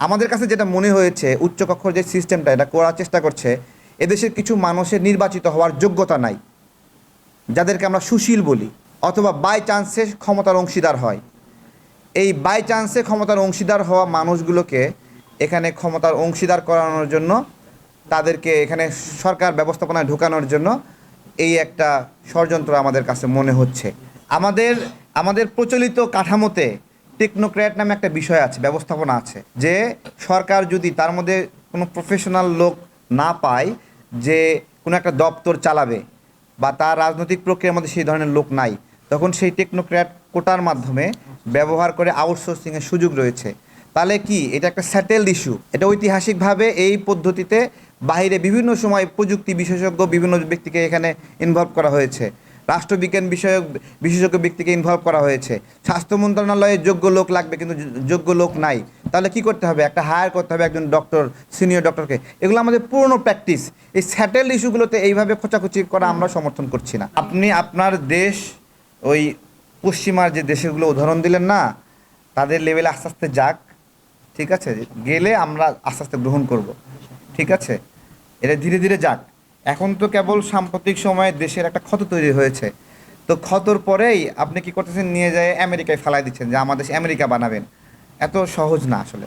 আমাদের কাছে যেটা মনে হয়েছে উচ্চকক্ষর যে সিস্টেমটা এটা করার চেষ্টা করছে, এদেশের কিছু মানুষের নির্বাচিত হওয়ার যোগ্যতা নাই, যাদেরকে আমরা সুশীল বলি, অথবা বাই চান্সে ক্ষমতার অংশীদার হয়। এই বাই চান্সে ক্ষমতার অংশীদার হওয়া মানুষগুলোকে এখানে ক্ষমতার অংশীদার করানোর জন্য, তাদেরকে এখানে সরকার ব্যবস্থাপনায় ঢোকানোর জন্য এই একটা ষড়যন্ত্র আমাদের কাছে মনে হচ্ছে। আমাদের আমাদের প্রচলিত কাঠামোতে টেকনোক্র্যাট নামে একটা বিষয় আছে, ব্যবস্থাপনা আছে, যে সরকার যদি তার মধ্যে কোনো প্রফেশনাল লোক না পায় যে কোনো একটা দপ্তর চালাবে, বা তার রাজনৈতিক প্রক্রিয়ার মধ্যে সেই ধরনের লোক নাই, তখন সেই টেকনোক্র্যাট কোটার মাধ্যমে ব্যবহার করে আউটসোর্সিংয়ের সুযোগ রয়েছে। তাহলে কি এটা একটা স্যাটেলড ইস্যু? এটা ঐতিহাসিকভাবে এই পদ্ধতিতে বাইরে বিভিন্ন সময় প্রযুক্তি বিশেষজ্ঞ বিভিন্ন ব্যক্তিকে এখানে ইনভলভ করা হয়েছে, রাষ্ট্রবিজ্ঞান বিষয়ক বিশেষজ্ঞ ব্যক্তিকে ইনভলভ করা হয়েছে। স্বাস্থ্য মন্ত্রণালয়ে যোগ্য লোক লাগবে কিন্তু যোগ্য লোক নাই, তাহলে কি করতে হবে? একটা হায়ার করতে হবে একজন ডক্টর, সিনিয়র ডক্টরকে। এগুলো আমাদের পুরনো প্র্যাকটিস। এই স্যাটেলড ইস্যুগুলোতে এইভাবে খোঁচাখুচি করা আমরা সমর্থন করছি না। আপনি আপনার দেশ, ওই পশ্চিমার যে দেশগুলো উদাহরণ দিলেন না, তাদের লেভেলে আস্তে আস্তে যাক, ঠিক আছে? গেলে আমরা আস্তে আস্তে গ্রহণ করব, ঠিক আছে? এটা ধীরে ধীরে যাক। এখন তো কেবল সাম্প্রতিক সময়ে দেশের একটা ক্ষত তৈরি হয়েছে, তো ক্ষতর পরেই আপনি কি করতেছেন, নিয়ে যায় আমেরিকায় ফেলাই দিচ্ছেন যে আমার দেশ আমেরিকা বানাবেন। এত সহজ না আসলে।